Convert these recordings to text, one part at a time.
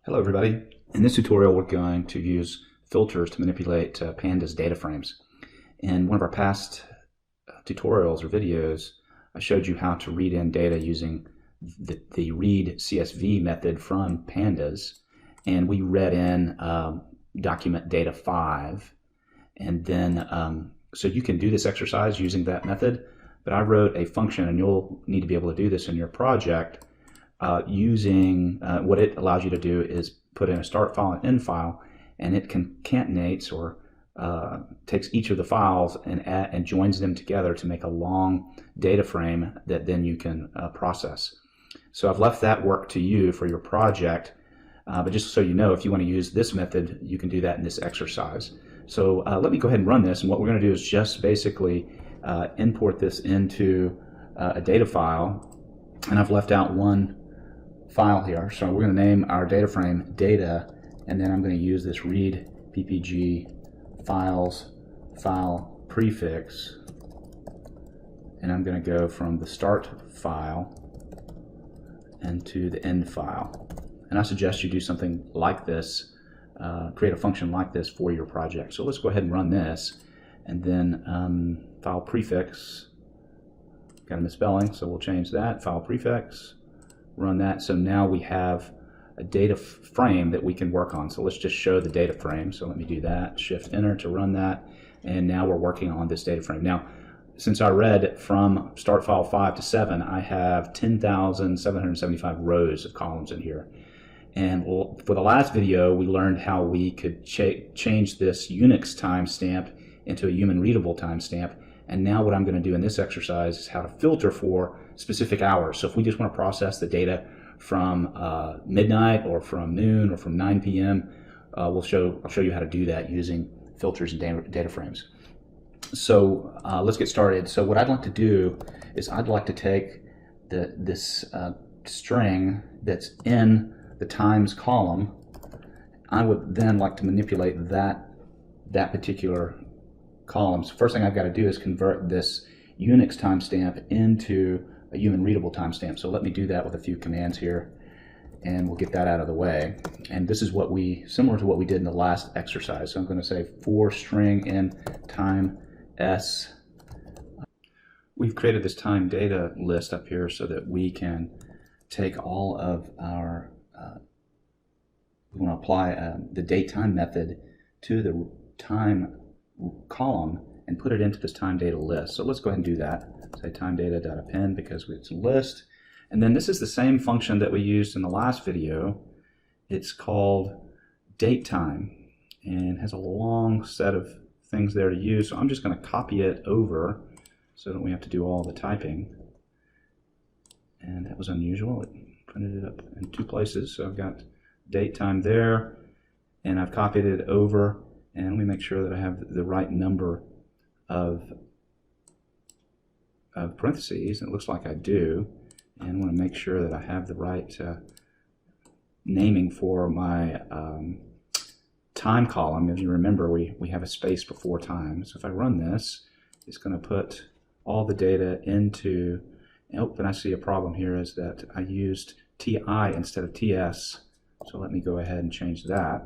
Hello everybody. In this tutorial we're going to use filters to manipulate Pandas data frames. In one of our past tutorials or videos I showed you how to read in data using the read CSV method from Pandas, and we read in document data 5, and then so you can do this exercise using that method, but I wrote a function, and you'll need to be able to do this in your project using what it allows you to do is put in a start file and end file, and it concatenates or takes each of the files and joins them together to make a long data frame that then you can process. So I've left that work to you for your project, but just so you know, if you want to use this method, you can do that in this exercise. So let me go ahead and run this, and what we're going to do is just basically import this into a data file, and I've left out one file here. So we're going to name our data frame data, and then I'm going to use this read ppg files file prefix, and I'm going to go from the start file into the end file. And I suggest you do something like this, create a function like this for your project. So let's go ahead and run this, and then file prefix, got a misspelling, so we'll change that, file prefix, run that. So now we have a data frame that we can work on. So let's just show the data frame. So let me do that, shift enter to run that, and now we're working on this data frame. Now, since I read from start file 5 to 7, I have 10,775 rows of columns in here. And for the last video, we learned how we could change this UNIX timestamp into a human readable timestamp. And now what I'm going to do in this exercise is how to filter for specific hours. So if we just want to process the data from midnight or from noon or from 9 p.m., I'll show you how to do that using filters and data frames. So let's get started. So what I'd like to do is I'd like to take this string that's in the times column. I would then like to manipulate that particular column. So first thing I've got to do is convert this UNIX timestamp into a human readable timestamp. So let me do that with a few commands here, and we'll get that out of the way. And this is similar to what we did in the last exercise. So I'm going to say for string in time s. We've created this time data list up here so that we can take all of our we want to apply the date time method to the time column and put it into this time data list. So let's go ahead and do that. Say time data.append because it's a list. And then this is the same function that we used in the last video. It's called date time and has a long set of things there to use. So I'm just going to copy it over so that we have to do all the typing. And that was unusual. It printed it up in two places. So I've got date time there, and I've copied it over, and let me make sure that I have the right number of parentheses. It looks like I do, and I want to make sure that I have the right naming for my time column. If you remember, we have a space before time. So if I run this, it's going to put all the data into, oh, then I see a problem here is that I used TI instead of TS. So let me go ahead and change that.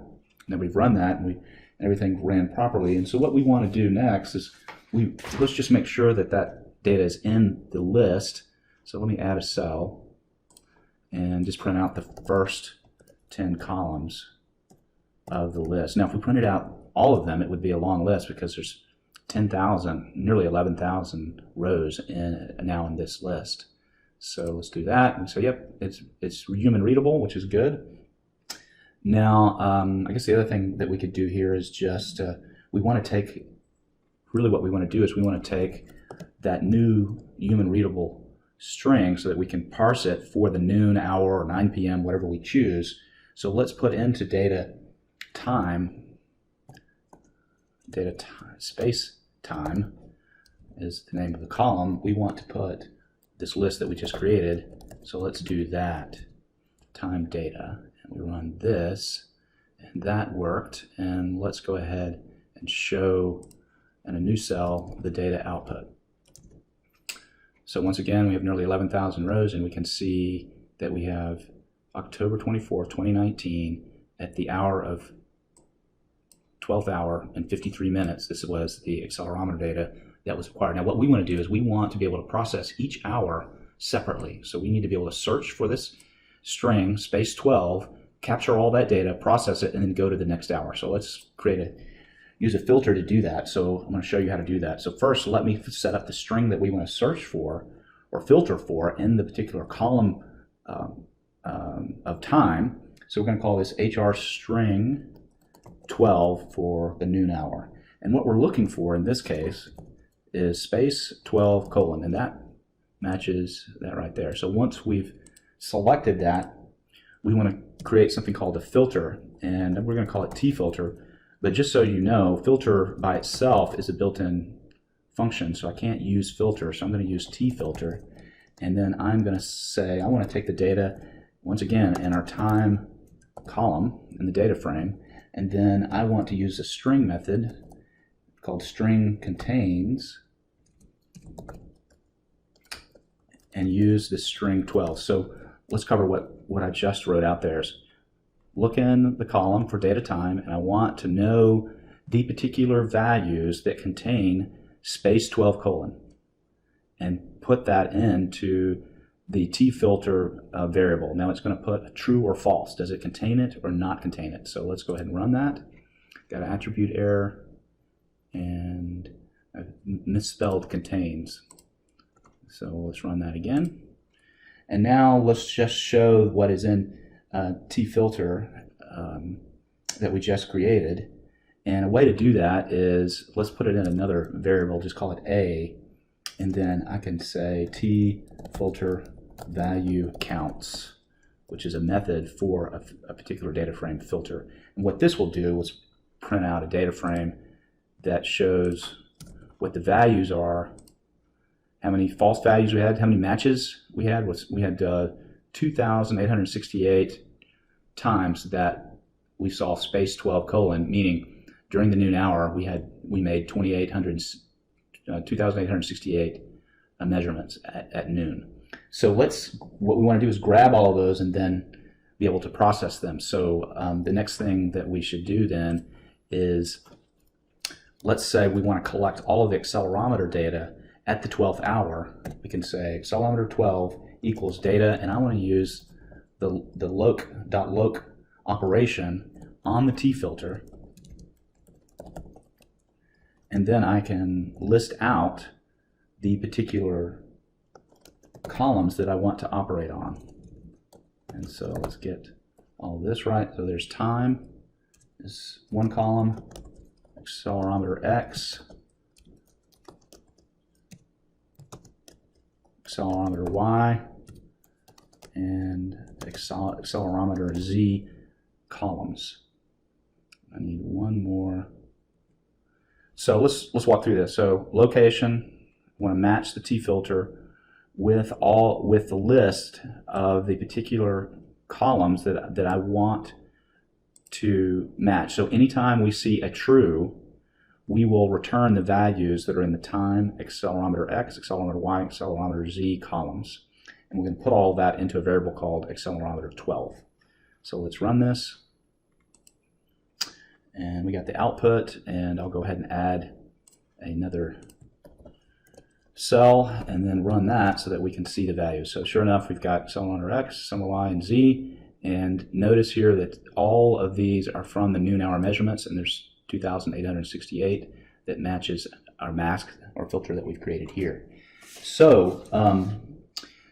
Now we've run that, and everything ran properly. And so what we want to do next is let's just make sure that that data is in the list. So let me add a cell and just print out the first 10 columns of the list. Now if we printed out all of them, it would be a long list because there's 10,000, nearly 11,000 rows now in this list. So let's do that. And so yep, it's human readable, which is good. Now, I guess the other thing that we could do here is just, we want to take, really what we want to do is we want to take that new human readable string so that we can parse it for the noon, hour, or 9 p.m., whatever we choose. So let's put into data space time is the name of the column. We want to put this list that we just created. So let's do that, time data. We run this, and that worked. And let's go ahead and show in a new cell the data output. So once again, we have nearly 11,000 rows, and we can see that we have October 24th, 2019, at the hour of 12th hour and 53 minutes. This was the accelerometer data that was acquired. Now what we want to do is we want to be able to process each hour separately. So we need to be able to search for this string, space 12, capture all that data, process it, and then go to the next hour. So let's use a filter to do that. So I'm going to show you how to do that. So first, let me set up the string that we want to search for or filter for in the particular column of time. So we're going to call this HR string 12 for the noon hour. And what we're looking for in this case is space 12 colon, and that matches that right there. So once we've selected that, we want to create something called a filter, and we're going to call it t-filter. But just so you know, filter by itself is a built-in function, so I can't use filter, so I'm going to use t-filter. And then I'm going to say I want to take the data once again in our time column in the data frame, and then I want to use a string method called string contains and use the string 12. So let's cover what I just wrote out there. Look in the column for data time, and I want to know the particular values that contain space 12 colon, and put that into the t-filter variable. Now it's going to put a true or false. Does it contain it or not contain it? So let's go ahead and run that. Got an attribute error, and I've misspelled contains. So let's run that again. And now let's just show what is in t-filter that we just created. And a way to do that is, let's put it in another variable, just call it A, and then I can say t-filter value counts, which is a method for a particular data frame filter. And what this will do is print out a data frame that shows what the values are, how many false values we had, how many matches we had. We had 2,868 times that we saw space 12 colon, meaning during the noon hour we made 2,868 measurements at noon. So what we want to do is grab all of those and then be able to process them. So the next thing that we should do then is, let's say we want to collect all of the accelerometer data at the 12th hour. We can say accelerometer 12 equals data, and I want to use the loc.loc operation on the t-filter, and then I can list out the particular columns that I want to operate on. And so let's get all this right. So there's time is one column, accelerometer X, accelerometer Y, and accelerometer Z columns. I need one more. So let's walk through this. So location, I want to match the t-filter with the list of the particular columns that I want to match. So anytime we see a true, we will return the values that are in the time, accelerometer X, accelerometer Y, accelerometer Z columns. And we're going to put all of that into a variable called accelerometer 12. So let's run this. And we got the output, and I'll go ahead and add another cell and then run that so that we can see the values. So sure enough, we've got accelerometer X, accelerometer Y, and Z. And notice here that all of these are from the noon hour measurements, and there's 2,868 that matches our mask or filter that we've created here. So,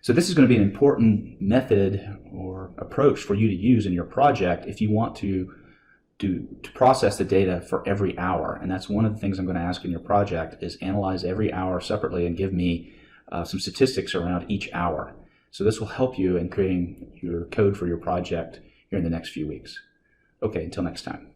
so this is going to be an important method or approach for you to use in your project if you want to process the data for every hour. And that's one of the things I'm going to ask in your project, is analyze every hour separately and give me some statistics around each hour. So this will help you in creating your code for your project here in the next few weeks. Okay, until next time.